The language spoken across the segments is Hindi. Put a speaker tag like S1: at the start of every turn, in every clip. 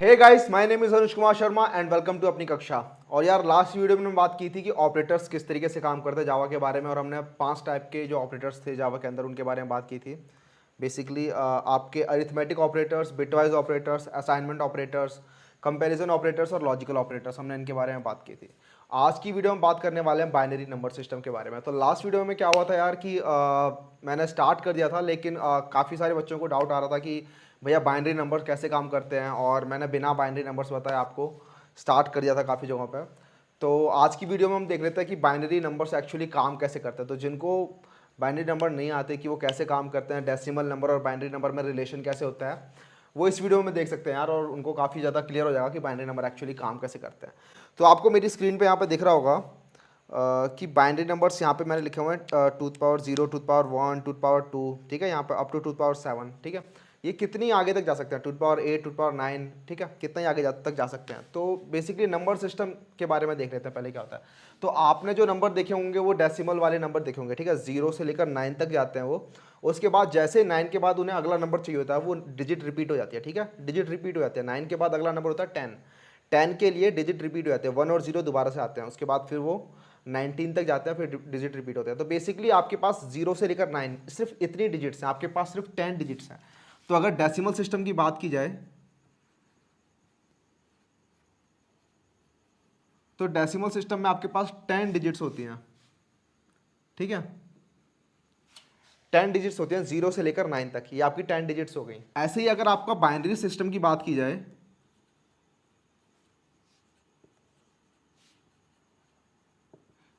S1: Hey guys, my name is Anuj Kumar Sharma and welcome to अपनी कक्षा। और यार लास्ट वीडियो में बात की थी कि ऑपरेटर्स किस तरीके से काम करते हैं जावा के बारे में, और हमने 5 टाइप के जो ऑपरेटर्स थे जावा के अंदर उनके बारे में बात की थी। बेसिकली आपके arithmetic operators, bitwise operators, assignment operators, comparison operators और लॉजिकल ऑपरेटर्स, हमने इनके बारे में बात की थी। आज की वीडियो में बात करने वाले हैं बाइनरी नंबर सिस्टम के बारे में। तो लास्ट वीडियो में क्या हुआ था यार कि मैंने स्टार्ट कर दिया था, लेकिन काफ़ी सारे बच्चों को डाउट आ रहा था कि भैया बाइनरी नंबर कैसे काम करते हैं, और मैंने बिना बाइनरी नंबर्स बताए आपको स्टार्ट कर दिया था काफ़ी जगहों पे। तो आज की वीडियो में हम देख लेते हैं कि बाइनरी नंबर्स एक्चुअली काम कैसे करते हैं। तो जिनको बाइनरी नंबर नहीं आते कि वो कैसे काम करते हैं, डेसिमल नंबर और बाइनरी नंबर में रिलेशन कैसे होता है, वो इस वीडियो में देख सकते हैं यार, और उनको काफ़ी ज़्यादा क्लियर हो जाएगा कि बाइनरी नंबर एक्चुअली काम कैसे करते हैं। तो आपको मेरी स्क्रीन पे यहाँ पे दिख रहा होगा कि बाइनरी नंबर्स यहाँ पे मैंने लिखे हुए हैं 2^0, 2^1, 2^2, ठीक है, यहाँ पे अप टू 2^7, ठीक है। ये कितनी आगे तक जा सकते हैं, 2^8, 2^9, ठीक है, कितना ही आगे तक जा सकते हैं। तो बेसिकली नंबर सिस्टम के बारे में देख लेते हैं पहले क्या होता है। तो आपने जो नंबर देखे होंगे वो डेसिमल वाले नंबर देखे होंगे, ठीक है, 0 से लेकर 9 तक जाते हैं वो। उसके बाद जैसे 9 के बाद उन्हें अगला नंबर चाहिए होता है, वो डिजिट रिपीट हो जाती है, ठीक है, डिजिट रिपीट हो जाती है। 9 के बाद अगला नंबर होता है 10, 10 के लिए डिजिट रिपीट हो जाते हैं, 1 और 0 दोबारा से आते हैं। उसके बाद फिर वो 19 तक जाते हैं, फिर डिजिट रिपीट होते हैं। तो बेसिकली आपके पास 0 से लेकर 9 सिर्फ इतनी डिजिट्स हैं, आपके पास सिर्फ 10 डिजिट्स हैं। तो अगर डेसिमल सिस्टम की बात की जाए तो डेसिमल सिस्टम में आपके पास 10 डिजिट्स होती हैं, ठीक है, 10 डिजिट्स होती हैं 0 से लेकर 9 तक, ये आपकी 10 डिजिट्स हो गई। ऐसे ही अगर आपका बाइनरी सिस्टम की बात की जाए,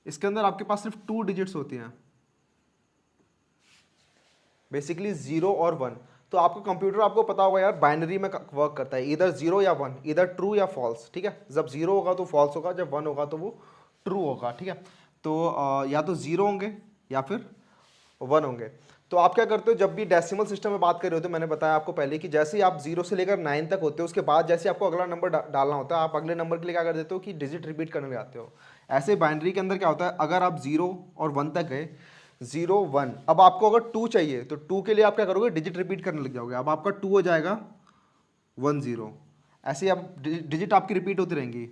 S1: इसके अंदर आपके पास सिर्फ 2 डिजिट्स होती हैं, बेसिकली 0 और 1। तो आपका कंप्यूटर, आपको पता होगा यार, बाइनरी में वर्क करता है, इधर 0 या 1, इधर ट्रू या फॉल्स, ठीक है। जब 0 होगा तो फॉल्स होगा, जब 1 होगा तो वो ट्रू होगा, ठीक है। तो या तो 0 होंगे या फिर 1 होंगे। तो आप क्या करते हो, जब भी डेसिमल सिस्टम में बात कर रहे हो, तो मैंने बताया आपको पहले कि जैसे ही आप 0 से लेकर 9 तक होते हो, उसके बाद जैसे आपको अगला नंबर डालना होता है, आप अगले नंबर के लिए क्या कर देते हो कि डिजिट रिपीट करने लग जाते हो। ऐसे बाइनरी के अंदर क्या होता है, अगर आप 0 और 1 तक गए, 0 1, अब आपको अगर 2 चाहिए तो 2 के लिए आप क्या करोगे, डिजिट रिपीट करने लग जाओगे। अब आपका 2 हो जाएगा 1 0, ऐसे ही आप डिजिट आपकी रिपीट होती रहेंगी,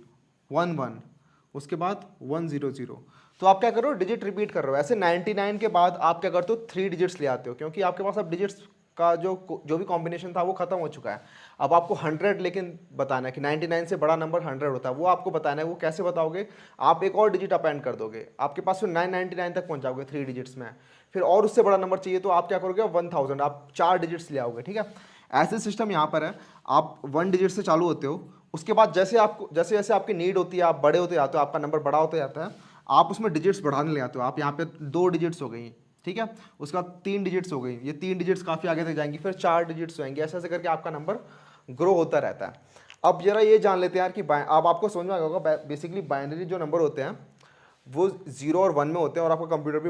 S1: 1 1, उसके बाद 1 0 0। तो आप क्या कर रहे हो, डिजिट रिपीट कर रहे हो। ऐसे 99 के बाद आप क्या करते हो, 3 डिजिट्स ले आते हो, क्योंकि आपके पास अब डिजिट्स का जो भी कॉम्बिनेशन था वो खत्म हो चुका है। अब आपको 100 लेकिन बताना है कि 99 से बड़ा नंबर 100 होता है, वो आपको बताना है। वो कैसे बताओगे, आप एक और डिजिट अपेंड कर दोगे, आपके पास फिर 999 तक पहुंच जाओगे 3 डिजिट्स में। फिर और उससे बड़ा नंबर चाहिए तो आप क्या करोगे, 1000, आप 4 डिजिट्स ले आओगे, ठीक है। ऐसे सिस्टम यहाँ पर है, आप 1 डिजिट से चालू होते हो, उसके बाद जैसे जैसे आपकी नीड होती है, आप बड़े होते जाते हो, आपका नंबर बड़ा होता जाता है, आप उसमें डिजिट्स बढ़ाने ले आते हो। आप यहाँ पे 2 डिजिट्स हो गई, ठीक है, उसके बाद 3 डिजिट्स हो गई, ये 3 डिजिट्स काफ़ी आगे तक जाएंगी, फिर 4 डिजिट्स होंगे, ऐसे ऐसे करके आपका नंबर ग्रो होता रहता है। अब जरा ये जान लेते हैं यार कि अब आपको समझ में आ होगा, बेसिकली बाइनरी जो नंबर होते हैं वो 0 और 1 में होते हैं, और आपका कंप्यूटर भी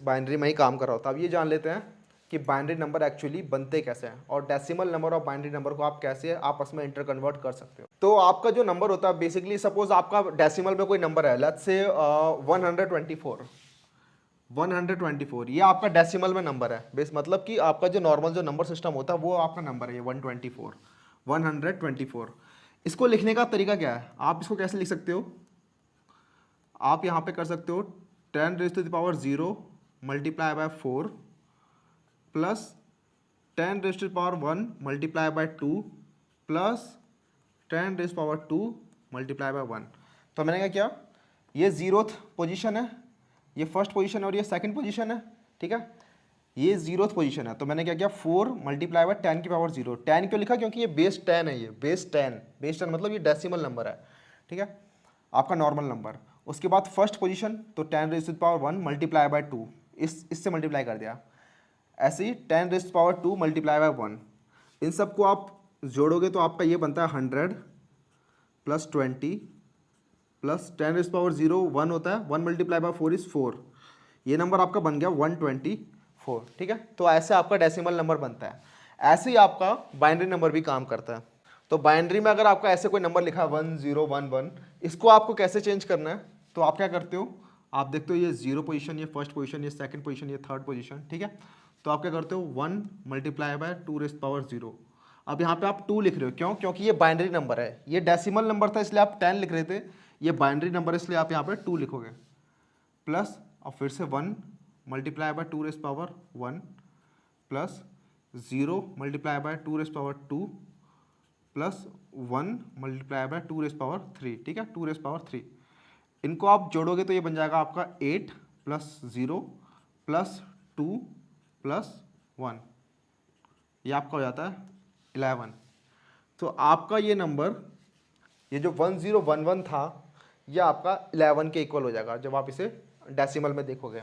S1: बाइनरी में ही काम कर रहा होता है। अब ये जान लेते हैं कि बाइनरी नंबर एक्चुअली बनते कैसे हैं, और डेसिमल नंबर और बाइनरी नंबर को आप कैसे आपस में इंटर कन्वर्ट कर सकते हो। तो आपका जो नंबर होता है, बेसिकली सपोज आपका डेसिमल में कोई नंबर है, लेट्स से 124, ये आपका डेसिमल में नंबर है। बेस मतलब कि आपका जो नॉर्मल जो नंबर सिस्टम होता है वो आपका नंबर है, ये 124। इसको लिखने का तरीका क्या है, आप इसको कैसे लिख सकते हो, आप यहाँ पे कर सकते हो 10⁻0 multiply by 4 plus 10⁻1 multiply by 2 plus 10⁻2 multiply by 1। तो मैंने क्या किया, ये 0th पोजीशन है, ये फर्स्ट पोजीशन है, और ये सेकंड पोजीशन है, ठीक है, ये 0th पोजीशन है। तो मैंने क्या किया, 4 मल्टीप्लाई बाय 10⁻0। 10 क्यों लिखा, क्योंकि ये बेस 10 है, ये बेस 10 मतलब ये डेसिमल नंबर है, ठीक है, आपका नॉर्मल नंबर। उसके बाद फर्स्ट पोजीशन, तो 10⁻1 मल्टीप्लाई बाय 2, इससे मल्टीप्लाई कर दिया। ऐसे ही 10⁻2 मल्टीप्लाई बाय 1, इन सबको आप जोड़ोगे तो आपका ये बनता है 100 प्लस 20 प्लस 10⁻0 1 होता है, 1 मल्टीप्लाई बाय 4 इज 4, ये नंबर आपका बन गया 124, ठीक है। तो ऐसे आपका डेसिमल नंबर बनता है। ऐसे ही आपका बाइनरी नंबर भी काम करता है। तो बाइनरी में अगर आपका ऐसे कोई नंबर लिखा है 1011, इसको आपको कैसे चेंज करना है, तो आप क्या करते हो, आप देखते हो ये 0 पोजीशन, ये फर्स्ट पोजीशन, ये सेकंड पोजीशन, ये थर्ड पोजीशन, ठीक है। तो आप क्या करते हो, 1 मल्टीप्लाई बाय 2⁻0, अब यहाँ पे आप 2 लिख रहे हो, क्यों? क्योंकि ये बाइनरी नंबर है, ये डेसिमल नंबर था इसलिए आप 10 लिख रहे थे, ये बाइनरी नंबर इसलिए आप यहाँ पे 2 लिखोगे, प्लस और फिर से 1 multiply by 2 rays power 1 plus 0 multiply by 2 rays power 2 plus 1 multiply by 2 rays power 3, ठीक है, 2 रेज़ पावर 3। इनको आप जोड़ोगे तो ये बन जाएगा आपका 8 प्लस 0 प्लस 2 प्लस 1, ये आपका हो जाता है 11। तो आपका ये नंबर, ये जो 1011 था, ये आपका 11 के इक्वल हो जाएगा जब आप इसे डेसिमल में देखोगे।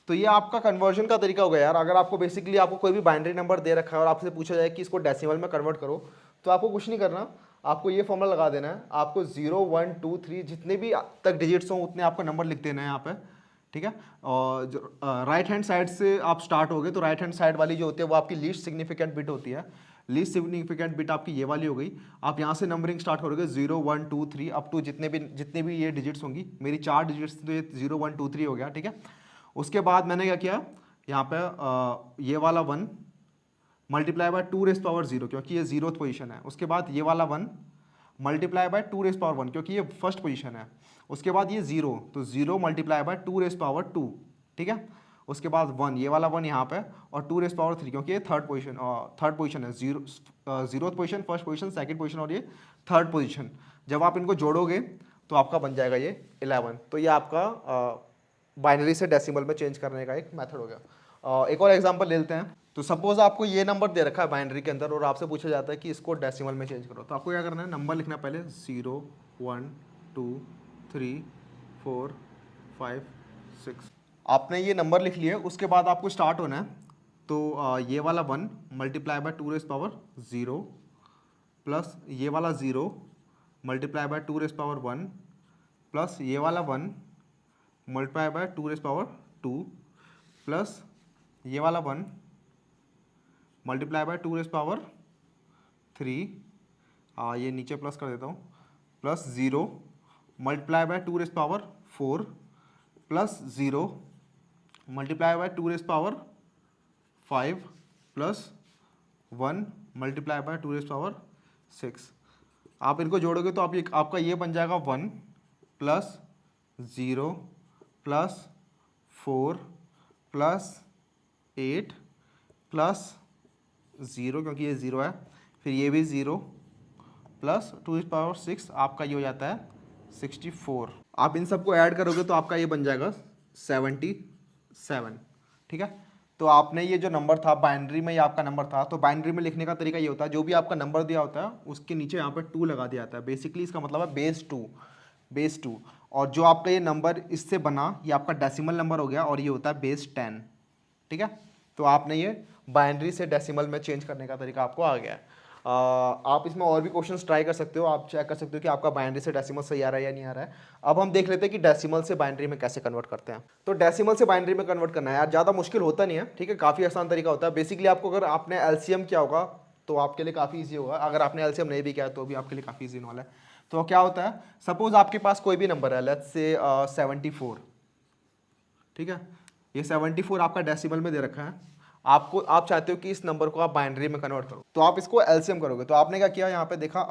S1: तो ये आपका कन्वर्जन का तरीका हो गया यार। अगर आपको बेसिकली आपको कोई भी बाइनरी नंबर दे रखा है और आपसे पूछा जाए कि इसको डेसिमल में कन्वर्ट करो, तो आपको कुछ नहीं करना, आपको ये फॉर्मूला लगा देना है। आपको 0 1 2 3 जितने भी तक डिजिट्स हों उतने आपका नंबर लिख देना है यहाँ पे, ठीक है। और जो राइट हैंड साइड से आप स्टार्ट होगे तो राइट हैंड साइड वाली जो होती है वो आपकी लीस्ट सिग्निफिकेंट बिट होती है। लीस्ट सिग्निफिकेंट बिट आपकी ये वाली हो गई। आप यहाँ से नंबरिंग स्टार्ट करोगे 0 1 2 3 अप टू जितने भी ये डिजिट्स होंगी। मेरी 4 डिजिट्स तो ये 0 1 2 3 हो गया, ठीक है। उसके बाद मैंने क्या किया, यहाँ पे ये वाला 1 मल्टीप्लाई बाय 2 रेज़ पावर 0 क्योंकि ये 0th पोजीशन है। उसके बाद ये वाला 1 मल्टीप्लाई बाय 2 रेज़ पावर 1 क्योंकि ये फर्स्ट पोजीशन है। उसके बाद ये 0, तो 0 मल्टीप्लाई बाय 2 रेज़ पावर 2, ठीक है। उसके बाद 1, ये वाला 1 यहाँ पे, और 2 रेज़ पावर 3 क्योंकि ये थर्ड पोजीशन है। 0th position, first position, second position और ये थर्ड पोजीशन। जब आप इनको जोड़ोगे तो आपका बन जाएगा ये 11। तो ये आपका बाइनरी से डेसिमल में चेंज करने का एक मेथड हो गया। एक और एग्जांपल ले लेते हैं। तो सपोज आपको ये नंबर दे रखा है बाइनरी के अंदर और आपसे पूछा जाता है कि इसको डेसिमल में चेंज करो, तो आपको क्या करना है, नंबर लिखना है पहले 0 1 2 3 4 5 6। आपने ये नंबर लिख लिया, उसके बाद आपको स्टार्ट होना है। तो ये वाला 1 multiply by 2 rays power 0 plus ये वाला 0 multiply by 2 rays power 1 plus ये वाला 1 multiply by 2 rays power 2 plus ये वाला 1 मल्टीप्लाई बाय 2 रेज़ पावर 3, ये नीचे प्लस कर देता हूँ, plus 0 multiply by 2 rays power 4 plus 0 multiply by 2 rays power 5 plus 1 multiply by 2 rays power 6। आप इनको जोड़ोगे तो आपका ये बन जाएगा 1 प्लस 0 प्लस 4 प्लस 8 प्लस 0 क्योंकि ये 0 है, फिर ये भी 0 प्लस 2 रेज़ पावर 6, आपका ये हो जाता है 64। आप इन सबको ऐड करोगे तो आपका ये बन जाएगा 77, ठीक है। तो आपने ये जो नंबर था बाइनरी में, ये आपका नंबर था, तो बाइनरी में लिखने का तरीका ये होता है, जो भी आपका नंबर दिया होता है उसके नीचे यहाँ पे 2 लगा दिया जाता है। बेसिकली इसका मतलब है बेस 2। और जो आपका ये नंबर इससे बना, ये आपका डेसिमल नंबर हो गया और ये होता है बेस 10, ठीक है। तो आपने ये बाइनरी से डेसिमल में चेंज करने का तरीका आपको आ गया है। आप इसमें और भी क्वेश्चंस ट्राई कर सकते हो, आप चेक कर सकते हो कि आपका बाइनरी से डेसिमल सही आ रहा है या नहीं आ रहा है। अब हम देख लेते हैं कि डेसिमल से बाइनरी में कैसे कन्वर्ट करते हैं। तो डेसिमल से बाइनरी में कन्वर्ट करना है यार, ज़्यादा मुश्किल होता नहीं है, ठीक है, काफ़ी आसान तरीका होता है। बेसिकली आपको अगर आपने एलसीएम किया होगा तो आपके लिए काफ़ी ईजी होगा, अगर आपने एलसीएम नहीं भी किया तो भी आपके लिए काफ़ी ईजी वाला है। तो क्या होता है, सपोज आपके पास कोई भी नंबर है, लेट्स से 74, ठीक है। ये 74 आपका डेसिमल में दे रखा है, आप चाहते हो कि इस नंबर को आप बाइनरी में कन्वर्ट करो, तो आप इसको एलसीएम करोगे। तो आपने क्या किया, यहाँ पे देखा,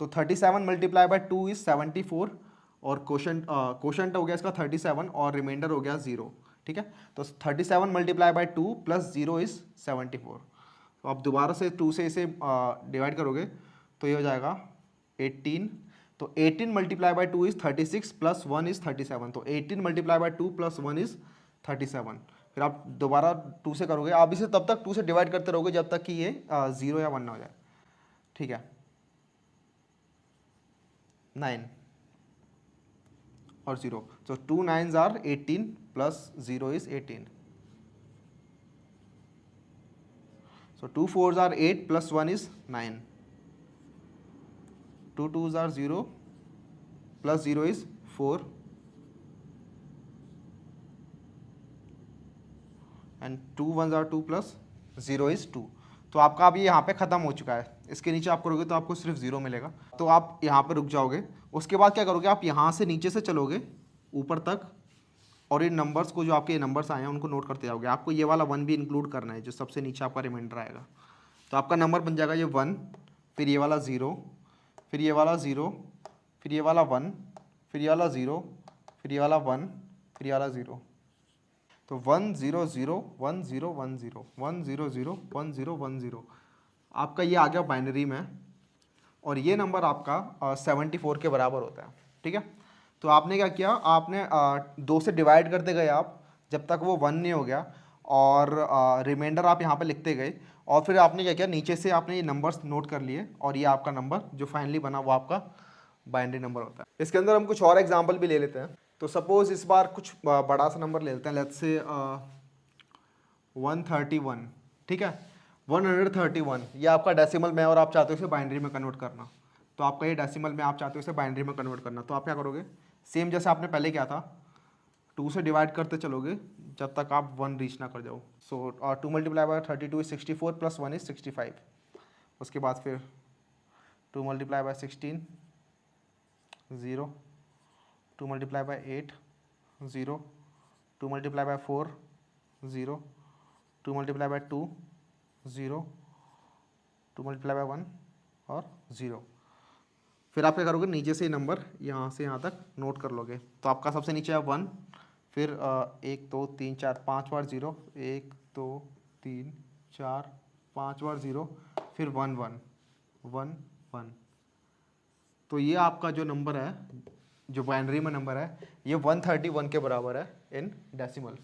S1: तो 37 मल्टीप्लाई बाय 2 इज 74 और क्वोशंट हो गया इसका 37 और रिमाइंडर हो गया 0, ठीक है। तो 37 मल्टीप्लाई बाय 2 प्लस 0 इज 74। तो आप दोबारा से 2 से इसे डिवाइड करोगे तो ये हो जाएगा 18। तो 18 multiply by 2 is 36 plus 1 is 37। तो 18 मल्टीप्लाई बाय 2 प्लस 1 इज 37। फिर आप दोबारा 2 से करोगे, आप इसे तब तक 2 से डिवाइड करते रहोगे जब तक कि ये 0 या 1 ना हो जाए, ठीक है। 9 और 0, so 2 9s are 18 plus 0 is 18, so 2 4s are 8 plus 1 is 9, 2 2s are 0 plus 0 is 4 and 2 1s are 2 plus 0 is 2। तो आपका अभी यहाँ पे ख़त्म हो चुका है, इसके नीचे आप करोगे तो आपको सिर्फ 0 मिलेगा, तो आप यहाँ पे रुक जाओगे। उसके बाद क्या करोगे, आप यहाँ से नीचे से चलोगे ऊपर तक और इन नंबर्स को, जो आपके नंबर्स आए हैं उनको नोट करते जाओगे। आपको ये वाला 1 भी इंक्लूड करना है, जो सबसे नीचे आपका रिमाइंडर आएगा, तो आपका नंबर बन जाएगा ये 1, फिर ये वाला 0, फिर ये वाला 0, फिर ये वाला 1, फिर ये वाला 0, फिर ये वाला 1, फिर ये वाला 0। तो 1 0 0 1 0 1 0 1 0 0 1 0 1 0 आपका ये आ गया बाइनरी में, और ये नंबर आपका 74 के बराबर होता है। ठीक है, तो आपने क्या किया, आपने 2 से डिवाइड करते गए आप जब तक वो 1 नहीं हो गया, और रिमाइंडर आप यहाँ पे लिखते गए, और फिर आपने क्या किया, नीचे से आपने ये नंबर्स नोट कर लिए, और ये आपका नंबर जो फाइनली बना वो आपका बाइनरी नंबर होता है। इसके अंदर हम कुछ और एग्जाम्पल भी ले लेते हैं। तो सपोज इस बार कुछ बड़ा सा नंबर ले लेते हैं, लेट्स से 131। ठीक है, 131 ये आपका डेसिमल में, और आप चाहते हो इसे बाइनरी में कन्वर्ट करना। तो आपका ये डेसिमल में, आप चाहते हो इसे बाइनरी में कन्वर्ट करना, तो आप क्या करोगे, सेम जैसे आपने पहले किया था, 2 से डिवाइड करते चलोगे जब तक आप 1 रीच ना कर जाओ। सो 2 multiply by 32 is 64 plus 1 is 65। उसके बाद फिर 2 multiply by 16 0, 2 multiply by 8 0, 2 multiply by 4 0, 2 multiply by 2 0, 2 multiply by 1 और 0। फिर आप क्या करोगे, नीचे से नंबर यहाँ से यहाँ तक नोट कर लोगे। तो आपका सबसे नीचे है 1, फिर 1 2 3 4 5 बार 0, 1 2 3 4 5 बार 0, फिर 1 1 1 1। तो ये आपका जो नंबर है, जो बाइनरी में नंबर है, ये 131 के बराबर है इन डेसिमल।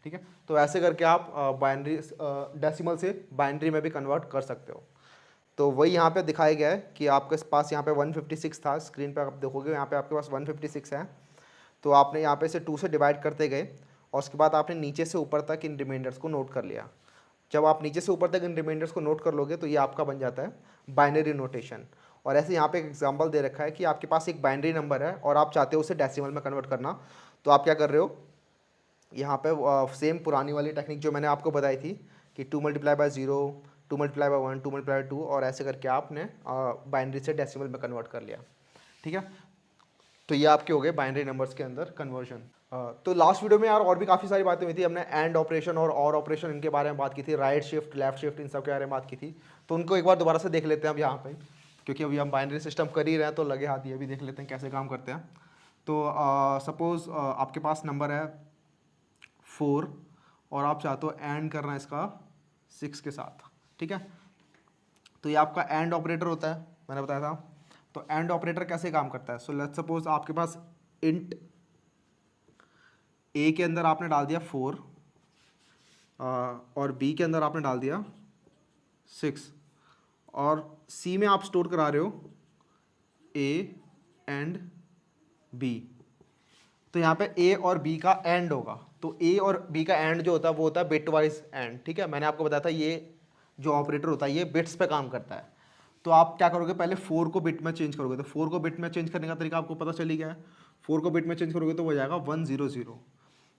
S1: ठीक है, तो ऐसे करके आप बाइनरी डेसिमल से बाइनरी में भी कन्वर्ट कर सकते हो। तो वही यहाँ पे दिखाया गया है कि आपके पास यहाँ पे 156 था, स्क्रीन पे आप देखोगे यहाँ पे आपके पास 156 है। तो आपने यहाँ पे से 2 से डिवाइड करते गए, और उसके बाद आपने नीचे से ऊपर तक इन रिमाइंडर्स को नोट कर लिया। जब आप नीचे से ऊपर तक इन रिमाइंडर्स को नोट कर लोगे तो ये आपका बन जाता है बाइनरी नोटेशन। और ऐसे यहाँ पे एक एग्जांपल दे रखा है कि आपके पास एक बाइनरी नंबर है और आप चाहते हो उसे डेसिमल में कन्वर्ट करना। तो आप क्या कर रहे हो, यहाँ पे सेम पुरानी वाली टेक्निक जो मैंने आपको बताई थी कि 2 multiply by 0, 2 multiply by 1, 2 multiply by 2, और ऐसे करके आपने बाइनरी से डेसिमल में कन्वर्ट कर लिया। ठीक है, तो ये आपके हो गए बाइनरी नंबर्स के अंदर कन्वर्जन। तो लास्ट वीडियो में यार और भी काफ़ी सारी बातें हुई थी, हमने एंड ऑपरेशन और ऑपरेशन इनके बारे में बात की थी, right shift left shift in सब के बारे में बात की थी। तो उनको एक बार दोबारा से देख लेते हैं अब यहाँ पे, क्योंकि अभी हम बाइनरी सिस्टम कर ही रहे हैं तो लगे हाथ ये भी देख लेते हैं कैसे काम करते हैं। तो सपोज़ आपके पास नंबर है 4, और आप चाहते हो एंड करना इसका 6 के साथ। ठीक है, तो ये आपका एंड ऑपरेटर होता है, मैंने बताया था। तो एंड ऑपरेटर कैसे काम करता है, सो लेट्स सपोज आपके पास इंट ए के अंदर आपने डाल दिया 4, और बी के अंदर आपने डाल दिया 6, और सी में आप स्टोर करा रहे हो ए एंड बी। तो यहाँ पे ए और बी का एंड होगा, तो ए और बी का एंड जो होता है वो होता है बिट वाइज एंड। ठीक है, मैंने आपको बताया था ये जो ऑपरेटर होता है ये बिट्स पे काम करता है। तो आप क्या करोगे, पहले 4 को बिट में चेंज करोगे। तो 4 को बिट में चेंज करने का तरीका आपको पता चली गया है। 4 को बिट में चेंज करोगे तो वो हो जाएगा 100।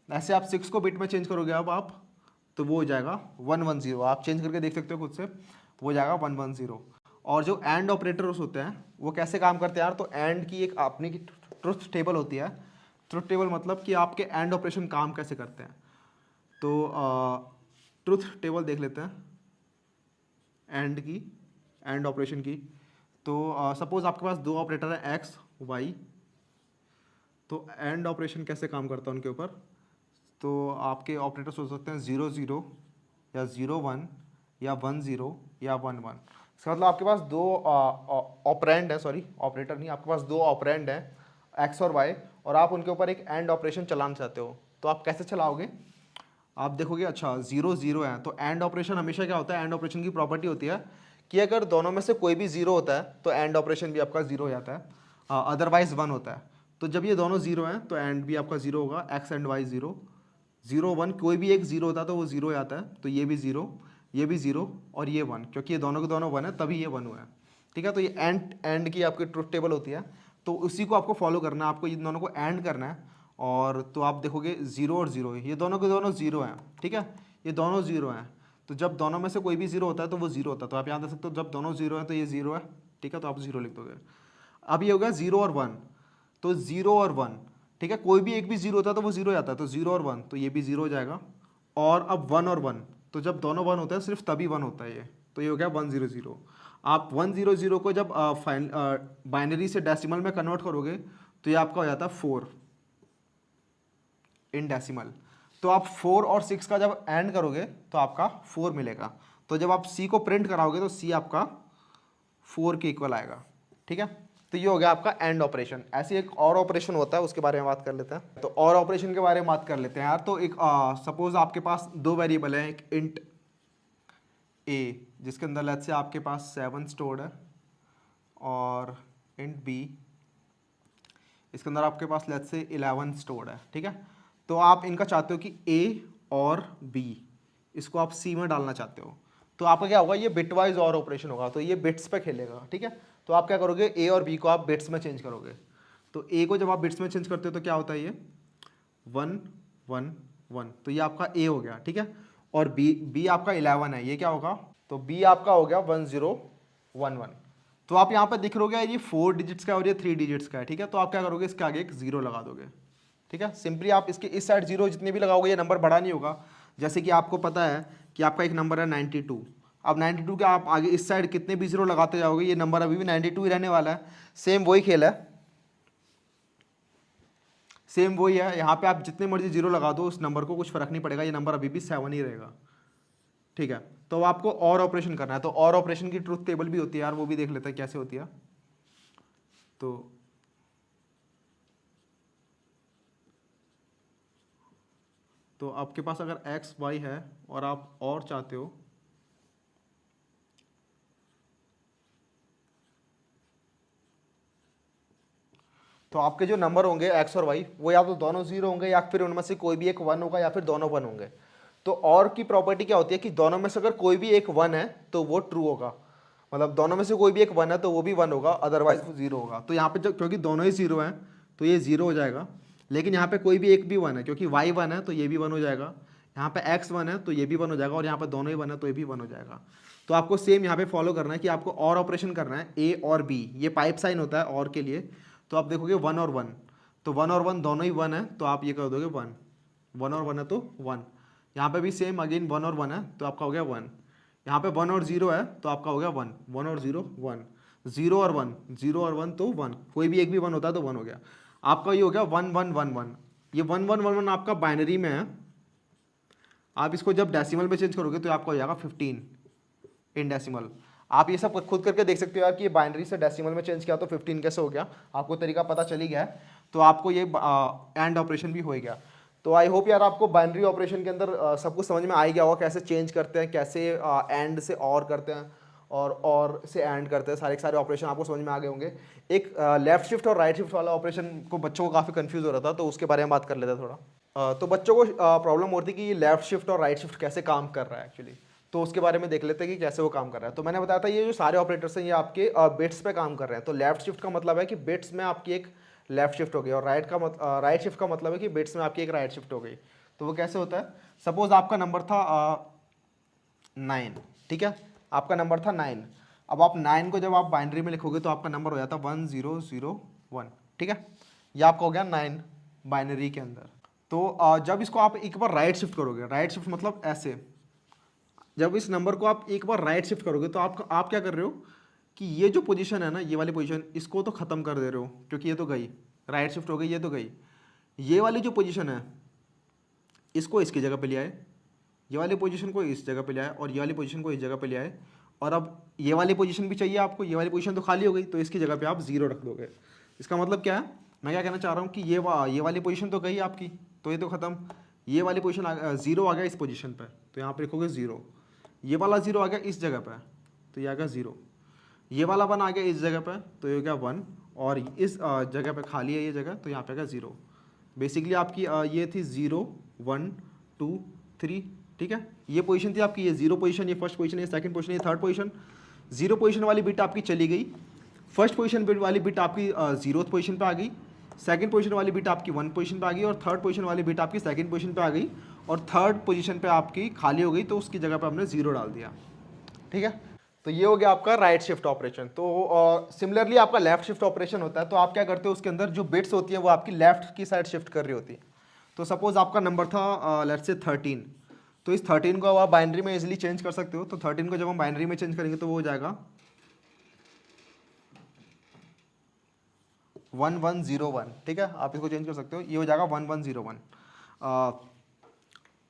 S1: ऐसे आप 6 को बिट में चेंज करोगे अब आप, तो वो हो जाएगा 110। आप चेंज करके देख सकते हो खुद से, वो हो जाएगा 110। और जो एंड ऑपरेटर्स होते हैं वो कैसे काम करते हैं यार, तो एंड की एक अपनी ट्रुथ टेबल होती है। ट्रुथ टेबल मतलब कि आपके एंड ऑपरेशन काम कैसे करते हैं। तो ट्रुथ टेबल देख लेते हैं एंड की, एंड ऑपरेशन की। तो सपोज आपके पास 2 ऑपरेटर है एक्स वाई, तो एंड ऑपरेशन कैसे काम करता है उनके ऊपर। तो आपके ऑपरेटर्स हो सकते हैं 0 0 या 0 1 या 1 0 या 1 1। इसका मतलब आपके पास 2 ऑपरेंड है, सॉरी ऑपरेटर नहीं, आपके पास 2 ऑपरेंड है एक्स और वाई, और आप उनके ऊपर एक एंड ऑपरेशन चलाना चाहते हो। तो आप कैसे चलाओगे, आप देखोगे अच्छा 0 0 है, तो एंड ऑपरेशन हमेशा क्या होता है, एंड ऑपरेशन की प्रॉपर्टी होती है कि अगर दोनों में से कोई भी 0 होता है तो एंड ऑपरेशन भी आपका 0 हो जाता है, अदरवाइज 1 होता है। तो जब ये दोनों 0 हैं तो एंड भी आपका 0 होगा, एक्स एंड वाई 0 0 1, कोई भी एक 0 होता है तो वो 0 आता है। तो ये भी 0, ये भी 0 और ये 1, क्योंकि ये दोनों के दोनों 1 है तभी ये 1 हुआ है। ठीक है, तो ये एंड की आपकी ट्रुथ टेबल होती है, तो उसी को आपको फॉलो करना है, आपको इन दोनों को एंड करना है। और तो आप देखोगे 0 और 0, ये दोनों के दोनों 0 हैं। ठीक है, ये दोनों 0 हैं, तो जब दोनों में से कोई भी 0 होता है तो वो 0 होता है। तो आप याद रख सकते हो जब दोनों 0 हैं तो ये 0 है। ठीक है, तो आप 0 लिख दोगे। अब ये हो गया 0 और 1, तो 0 और 1, ठीक है, कोई भी एक भी 0 होता है तो वो 0 जाता है, तो 0 और 1 तो ये भी 0 हो जाएगा। और अब 1 और 1, तो जब दोनों 1 होते हैं सिर्फ तभी 1 होता है ये, तो ये हो गया 100। आप 100 को जब बाइनरी से डेसिमल में कन्वर्ट करोगे तो ये आपका हो जाता है 4 इन डेसिमल। तो आप 4 और 6 का जब एंड करोगे तो आपका 4 मिलेगा। तो जब आप C को प्रिंट कराओगे तो C आपका 4 के इक्वल आएगा, ठीक है। तो ये हो गया आपका एंड ऑपरेशन। ऐसे एक और ऑपरेशन होता है, उसके बारे में बात कर लेते हैं। तो और ऑपरेशन के बारे में बात कर लेते हैं यार। तो एक सपोज आपके पास दो वेरिएबल है, एक इंट ए जिसके अंदर लेट्स से आपके पास 7 स्टोर्ड है, और इंट बी इसके अंदर आपके पास लेट्स से 11 स्टोर्ड है, ठीक है। तो आप इनका चाहते हो कि ए और बी इसको आप सी में डालना चाहते हो, तो आपका क्या होगा, ये बिट वाइज और ऑपरेशन होगा, तो ये बिट्स पे खेलेगा, ठीक है। तो आप क्या करोगे, ए और बी को आप बिट्स में चेंज करोगे। तो ए को जब आप बिट्स में चेंज करते हो तो क्या होता है, ये 1 1 1, तो ये आपका ए हो गया, ठीक है। और बी आपका 11 है, ये क्या होगा, तो बी आपका हो गया 1 0 1 1। तो आप यहाँ पे दिख रहोगे ये 4 डिजिट्स का है और ये 3 डिजिट्स का है, ठीक है। तो आप क्या करोगे, इसके आगे एक 0 लगा दोगे, ठीक है। सिंपली आप इसके इस साइड 0 जितने भी लगाओगे ये नंबर बड़ा नहीं होगा। जैसे कि आपको पता है कि आपका एक नंबर है 92, अब 92 के आप आगे इस साइड कितने भी 0 लगाते जाओगे ये नंबर अभी भी 92 ही रहने वाला है। सेम वही खेल है, सेम वही है। यहाँ पे आप जितने मर्जी 0 लगा दो उस नंबर को कुछ फर्क नहीं पड़ेगा, ये नंबर अभी भी 7 ही रहेगा, ठीक है। तो आपको और ऑपरेशन करना है, तो और ऑपरेशन की ट्रुथ टेबल भी होती है यार, वो भी देख लेते हैं कैसे होती है। तो आपके पास अगर एक्स वाई है और आप और चाहते हो तो आपके जो नंबर होंगे एक्स और वाई वो या तो दोनों 0 होंगे या फिर उनमें से कोई भी एक 1 होगा या फिर दोनों 1 होंगे। तो और की प्रॉपर्टी क्या होती है कि दोनों में से अगर कोई भी एक 1 है तो वो ट्रू होगा, मतलब दोनों में से कोई भी एक 1 है तो वो भी 1 होगा, अदरवाइज वो 0 होगा। तो यहाँ पे जब क्योंकि दोनों ही 0 हैं तो ये 0 हो जाएगा, लेकिन यहाँ पे कोई भी एक भी 1 है, क्योंकि y 1 है तो ये भी 1 हो जाएगा, यहाँ पे x 1 है तो ये भी 1 हो जाएगा, और यहाँ पे दोनों ही 1 है तो ये भी 1 हो जाएगा। तो आपको सेम यहाँ पे फॉलो करना है कि आपको और ऑपरेशन करना है, a और b, ये पाइप साइन होता है और के लिए। तो आप देखोगे 1 और 1, तो 1 और 1 दोनों ही 1 है तो आप ये कर दोगे 1, 1 और 1 है तो 1। यहाँ पे भी सेम अगेन 1 और 1 है तो आपका हो गया 1। यहाँ पे 1 और 0 है तो आपका हो गया 1, 1 और 0 1, 0 और 1, 0 और 1 तो 1, कोई भी एक भी 1 होता है तो 1 हो गया। आपका ये हो गया 1 1 1 1। ये 1 1 1 1 आपका बाइनरी में है, आप इसको जब डेसिमल में चेंज करोगे तो आपका हो जाएगा 15 इन डेसिमल। आप ये सब खुद करके देख सकते हो यार कि ये बाइनरी से डेसिमल में चेंज किया तो 15 कैसे हो गया, आपको तरीका पता चल ही गया है। तो आपको ये एंड ऑपरेशन भी हो गया। तो आई होप यार आपको बाइनरी ऑपरेशन के अंदर सब कुछ समझ में आ ही गया होगा, कैसे चेंज करते हैं, कैसे एंड से और करते हैं और से एंड करते हैं, सारे ऑपरेशन आपको समझ में आ गए होंगे। एक लेफ्ट शिफ्ट और राइट शिफ्ट वाला ऑपरेशन को बच्चों को काफ़ी कंफ्यूज हो रहा था, तो उसके बारे में बात कर लेते हैं थोड़ा। तो बच्चों को प्रॉब्लम होती है कि ये लेफ्ट शिफ्ट और राइट शिफ्ट कैसे काम कर रहा है एक्चुअली, तो उसके बारे में देख लेते हैं कि कैसे वो काम कर रहा है। तो मैंने बताया था ये जो सारे ऑपरेटर्स हैं ये आपके बिट्स पे काम कर रहे हैं। तो लेफ्ट शिफ्ट का मतलब है कि बिट्स में आपकी एक लेफ्ट शिफ्ट हो गई, और राइट शिफ्ट का मतलब है कि बिट्स में आपकी एक राइट शिफ्ट हो गई। तो वो कैसे होता है, सपोज आपका नंबर था 9, ठीक है, आपका नंबर था 9। अब आप 9 को जब आप बाइनरी में लिखोगे तो आपका नंबर हो जाता 1 0 0 1, ठीक है। ये आपका हो गया 9 बाइनरी के अंदर। तो जब इसको आप एक बार राइट शिफ्ट करोगे, राइट शिफ्ट मतलब ऐसे, जब इस नंबर को आप एक बार राइट शिफ्ट करोगे तो आप क्या कर रहे हो कि ये जो पोजीशन है ना, ये वाली पोजीशन, इसको तो ख़त्म कर दे रहे हो क्योंकि ये तो गई, राइट शिफ्ट हो गई, ये तो गई। ये वाली जो पोजीशन है इसको इसकी जगह पे ले आए, ये वाली पोजीशन को इस जगह पे ले आए, और ये वाली पोजीशन को इस जगह पे ले आए। और अब ये वाली पोजीशन भी चाहिए आपको, ये वाली पोजीशन तो खाली हो गई तो इसकी जगह पे आप 0 रख दोगे। इसका मतलब क्या है, मैं क्या कहना चाह रहा हूँ कि ये वाली पोजीशन तो गई आपकी, तो ये तो ख़त्म। ये वाली पोजीशन 0 आ गया इस पोजीशन पर, तो यहाँ पर लिखोगे 0। ये वाला 0 आ गया इस जगह पर, तो ये आ गया 0। ये वाला 1 आ गया इस जगह पर, तो ये हो गया 1, और इस जगह पर खाली है ये जगह, तो यहाँ पे आ गया 0। बेसिकली आपकी ये थी 0 1 2 3, ठीक है। ये पोजीशन थी आपकी, ये 0 पोजीशन, ये फर्स्ट पोजीशन, ये सेकंड पोजीशन, ये थर्ड पोजीशन। 0 पोजीशन वाली बिट आपकी चली गई, फर्स्ट पोजीशन वाली बिट आपकी 0th पोजीशन पे आ गई, सेकंड पोजीशन वाली बिट आपकी 1 पोजीशन पे आ गई, और थर्ड पोजीशन वाली बिट आपकी सेकंड पोजीशन पे आ गई, और थर्ड पोजीशन पे आपकी खाली हो गई तो उसकी जगह पे हमने 0 डाल दिया, ठीक है। तो ये हो गया आपका राइट शिफ्ट ऑपरेशन। तो सिमिलरली आपका लेफ्ट शिफ्ट ऑपरेशन होता है। तो आप क्या करते हो, उसके अंदर जो बिट्स होती है वो आपकी लेफ्ट की साइड शिफ्ट कर रही होती है। तो सपोज आपका नंबर था लेट्स से 13, तो इस 13 को अब आप बाइनरी में इजीली चेंज कर सकते हो। तो 13 को जब हम बाइनरी में चेंज करेंगे तो वो हो जाएगा 1101, ठीक है, आप इसको चेंज कर सकते हो, ये हो जाएगा 1101।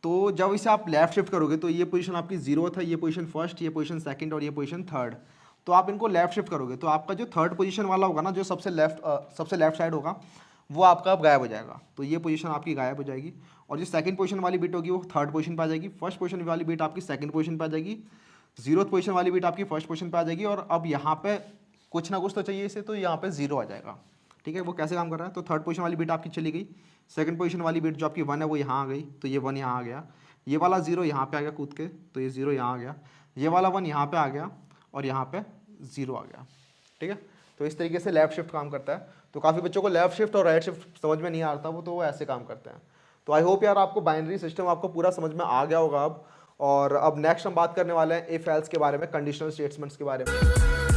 S1: तो जब इसे आप लेफ्ट शिफ्ट करोगे तो ये पोजीशन आपकी 0 था, ये पोजीशन फर्स्ट, ये पोजीशन सेकंड और ये पोजीशन थर्ड। तो आप इनको लेफ्ट शिफ्ट करोगे तो आपका जो थर्ड पोजीशन वाला होगा ना, जो सबसे लेफ्ट साइड होगा, वो आपका अब गायब हो जाएगा। तो ये पोजीशन आपकी गायब हो जाएगी और जो सेकंड पोजीशन वाली बिट होगी वो थर्ड पोजीशन पे आ जाएगी, फर्स्ट पोजीशन वाली बिट आपकी सेकंड पोजीशन पे आ जाएगी, 0th पोजीशन वाली बिट आपकी फर्स्ट पोजीशन पे आ जाएगी। और अब यहाँ पे कुछ ना कुछ तो चाहिए इसे, तो यहाँ पे 0 आ जाएगा, ठीक है। वो कैसे काम कर रहा है, तो थर्ड पोजीशन वाली बिट आपकी चली गई, सेकंड पोजीशन वाली बिट जो आपकी 1 है वो यहाँ आ गई, तो ये 1 यहाँ आ गया, ये वाला 0 यहाँ पे आ गया कूद के, तो ये 0 यहाँ आ गया, ये वाला 1 यहाँ पे आ गया और यहाँ पे 0 आ गया, ठीक है। तो इस तरीके से लेफ्ट शिफ्ट काम करता है। तो काफ़ी बच्चों को लेफ्ट शिफ्ट और राइट शिफ्ट समझ में नहीं आता, वो ऐसे काम करते हैं। तो आई होप यार आपको बाइनरी सिस्टम आपको पूरा समझ में आ गया होगा अब। और अब नेक्स्ट हम बात करने वाले हैं इफ एल्स के बारे में, कंडीशनल स्टेटमेंट्स के बारे में।